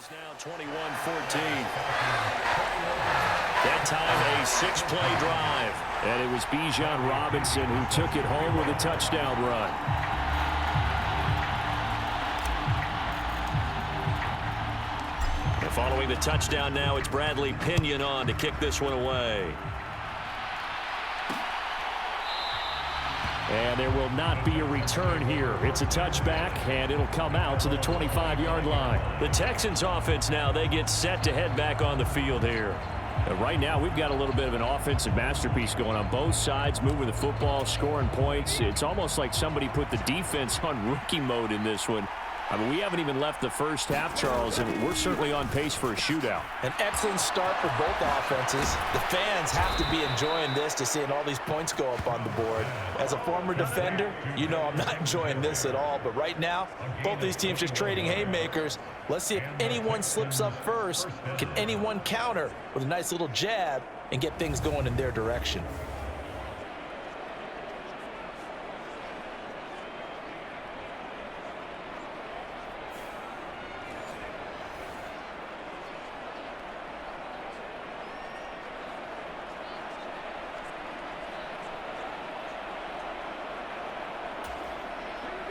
is now 21-14. That time a 6-play drive. And it was Bijan Robinson who took it home with a touchdown run. And following the touchdown now, it's Bradley Pinion on to kick this one away. And there will not be a return here. It's a touchback, and it'll come out to the 25-yard line. The Texans offense now, they get set to head back on the field here. And right now, we've got a little bit of an offensive masterpiece going on both sides, moving the football, scoring points. It's almost like somebody put the defense on rookie mode in this one. I mean, we haven't even left the first half, Charles, and we're certainly on pace for a shootout. An excellent start for both offenses. The fans have to be enjoying this, to seeing all these points go up on the board. As a former defender, you know I'm not enjoying this at all. But right now, both these teams just trading haymakers. Let's see if anyone slips up first. Can anyone counter with a nice little jab and get things going in their direction?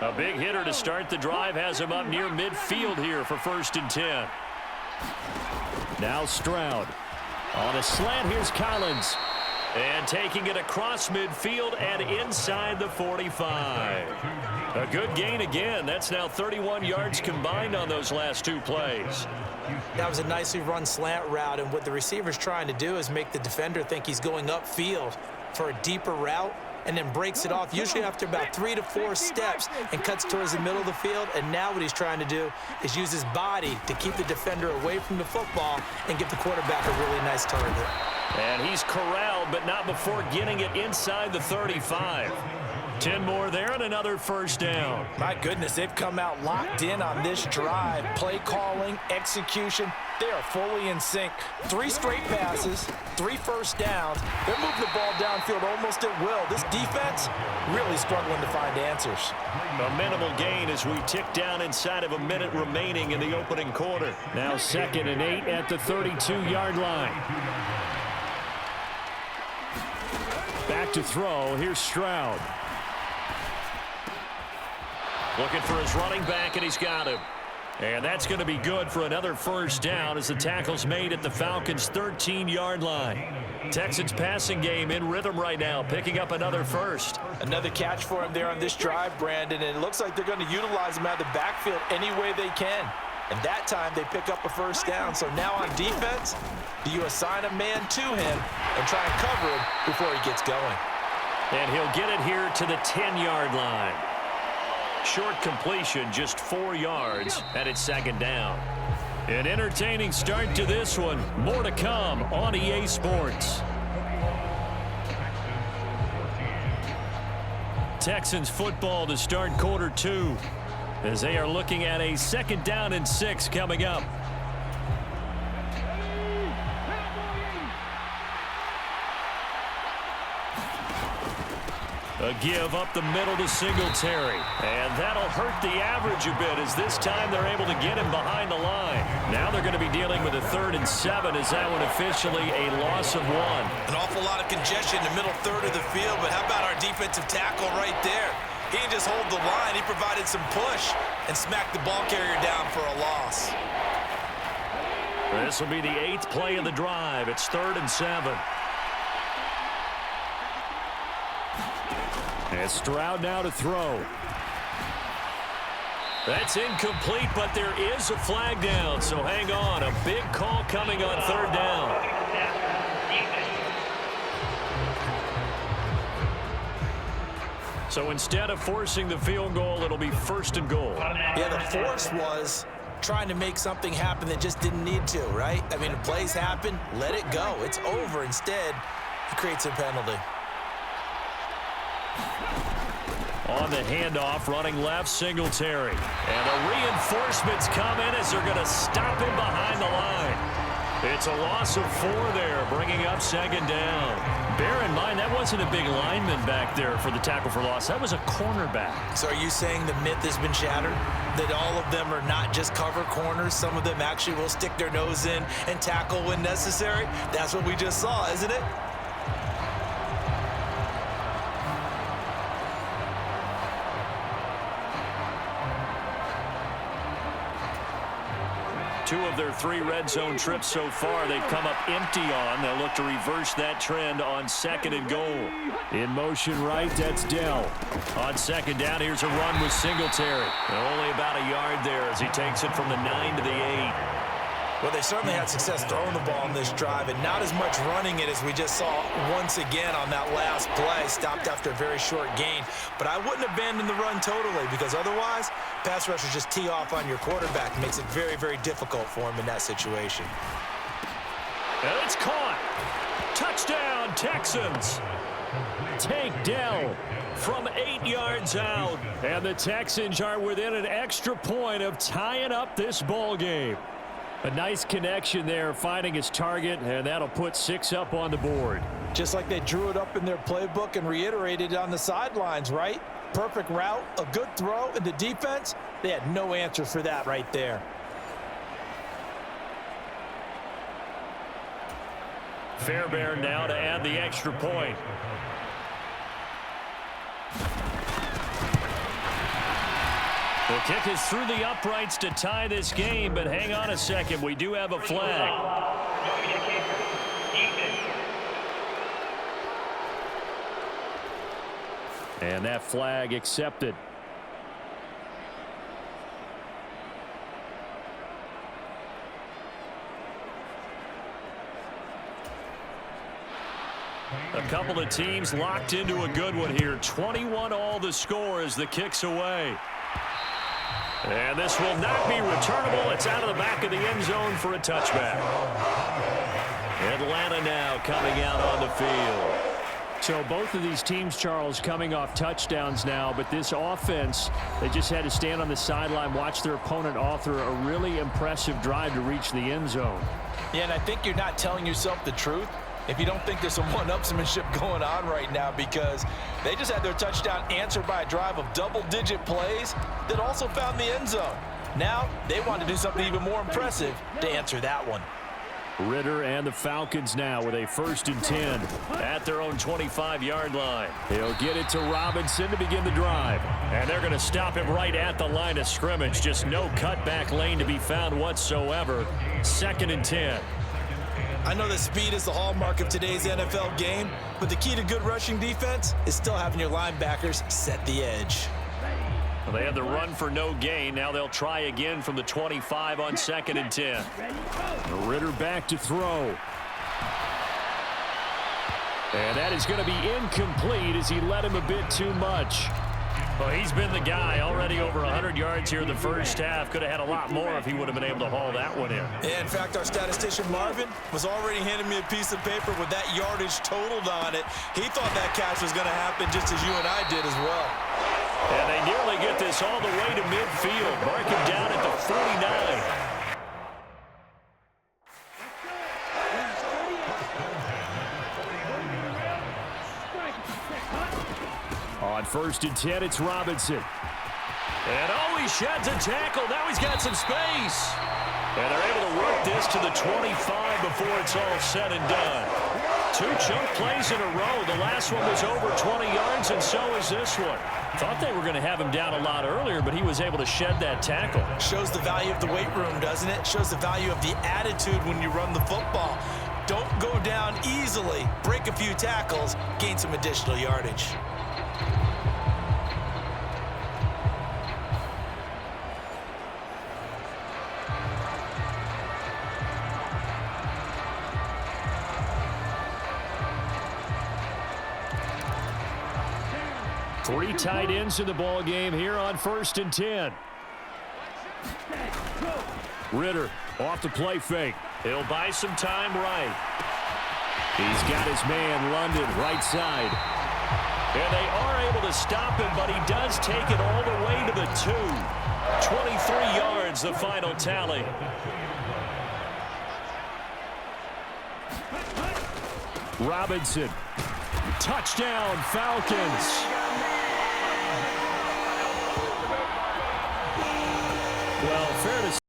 A big hitter to start the drive has him up near midfield here for 1st and 10. Now Stroud. On a slant, here's Collins. And taking it across midfield and inside the 45. A good gain again. That's now 31 yards combined on those last 2 plays. That was a nicely run slant route, and what the receiver's trying to do is make the defender think he's going upfield for a deeper route, and then breaks it off, usually after about 3 to 4 steps, and cuts towards the middle of the field. And now what he's trying to do is use his body to keep the defender away from the football and give the quarterback a really nice target. And he's corralled, but not before getting it inside the 35. 10 more there and another 1st down. My goodness, they've come out locked in on this drive. Play calling, execution, they are fully in sync. 3 straight passes, 3 first downs. They're moving the ball downfield almost at will. This defense really struggling to find answers. A minimal gain as we tick down inside of a minute remaining in the opening quarter. Now 2nd and 8 at the 32-yard line. Back to throw. Here's Stroud. Looking for his running back, and he's got him. And that's going to be good for another 1st down as the tackle's made at the Falcons' 13-yard line. Texans passing game in rhythm right now, picking up another 1st. Another catch for him there on this drive, Brandon, and it looks like they're going to utilize him out of the backfield any way they can. And that time they pick up a 1st down. So now on defense, do you assign a man to him and try and cover him before he gets going? And he'll get it here to the 10-yard line. Short completion, just 4 yards, and it's 2nd down. An entertaining start to this one. More to come on EA Sports. Texans football to start quarter 2 as they are looking at a 2nd down and 6 coming up. A give up the middle to Singletary. And that'll hurt the average a bit as this time they're able to get him behind the line. Now they're going to be dealing with a 3rd and 7 as that one officially a loss of 1. An awful lot of congestion in the middle third of the field, but how about our defensive tackle right there? He didn't just hold the line. He provided some push and smacked the ball carrier down for a loss. This will be the 8th play of the drive. It's 3rd and 7. And Stroud now to throw. That's incomplete, but there is a flag down, so hang on. A big call coming on 3rd down. So instead of forcing the field goal, it'll be 1st and goal. Yeah, the force was trying to make something happen that just didn't need to, right? I mean, the plays happen, let it go. It's over. Instead, he creates a penalty. On the handoff, running left, Singletary. And the reinforcements come in as they're going to stop him behind the line. It's a loss of 4 there, bringing up second down. Bear in mind, that wasn't a big lineman back there for the tackle for loss. That was a cornerback. So are you saying the myth has been shattered? That all of them are not just cover corners? Some of them actually will stick their nose in and tackle when necessary? That's what we just saw, isn't it? Two of their 3 red zone trips so far, they've come up empty on. They'll look to reverse that trend on 2nd and goal. In motion right, that's Dell. On 2nd down, here's a run with Singletary. Only about a yard there as he takes it from the 9 to the 8. Well, they certainly had success throwing the ball in this drive, and not as much running it as we just saw once again on that last play. Stopped after a very short gain. But I wouldn't abandon the run totally, because otherwise, pass rushers just tee off on your quarterback. Makes it very, very difficult for him in that situation. And it's caught. Touchdown, Texans. Take Dell from 8 yards out. And the Texans are within an extra point of tying up this ball game. A nice connection there, finding his target, and that'll put 6 up on the board. Just like they drew it up in their playbook and reiterated it on the sidelines, right? Perfect route, a good throw, and the defense, they had no answer for that right there. Fairbairn now to add the extra point. The kick is through the uprights to tie this game, but hang on a second. We do have a flag. And that flag accepted. A couple of teams locked into a good one here. 21 all the score as the kick's away. And this will not be returnable. It's out of the back of the end zone for a touchback. Atlanta now coming out on the field. So both of these teams, Charles, coming off touchdowns now, but this offense, they just had to stand on the sideline, watch their opponent author a really impressive drive to reach the end zone. Yeah, and I think you're not telling yourself the truth if you don't think there's some one-upsmanship going on right now, because they just had their touchdown answered by a drive of double-digit plays that also found the end zone. Now they want to do something even more impressive to answer that one. Ritter and the Falcons now with a 1st and 10 at their own 25-yard line. He'll get it to Robinson to begin the drive. And they're going to stop him right at the line of scrimmage. Just no cutback lane to be found whatsoever. 2nd and 10. I know that speed is the hallmark of today's NFL game, but the key to good rushing defense is still having your linebackers set the edge. Well, they had the run for no gain. Now they'll try again from the 25 on 2nd and 10. Ritter back to throw. And that is going to be incomplete as he led him a bit too much. Well, he's been the guy already over 100 yards here in the first half. Could have had a lot more if he would have been able to haul that one in. Yeah, in fact, our statistician Marvin was already handing me a piece of paper with that yardage totaled on it. He thought that catch was going to happen just as you and I did as well. And they nearly get this all the way to midfield. Mark him down at the 49. On 1st and 10, it's Robinson. And oh, he sheds a tackle. Now he's got some space. And they're able to work this to the 25 before it's all said and done. 2 chunk plays in a row. The last one was over 20 yards, and so is this one. Thought they were going to have him down a lot earlier, but he was able to shed that tackle. Shows the value of the weight room, doesn't it? Shows the value of the attitude when you run the football. Don't go down easily. Break a few tackles. Gain some additional yardage. Three tight ends in the ball game here on 1st and 10. Ritter off the play fake. He'll buy some time right. He's got his man London right side. And they are able to stop him, but he does take it all the way to the 2. 23 yards, the final tally. Robinson. Touchdown, Falcons.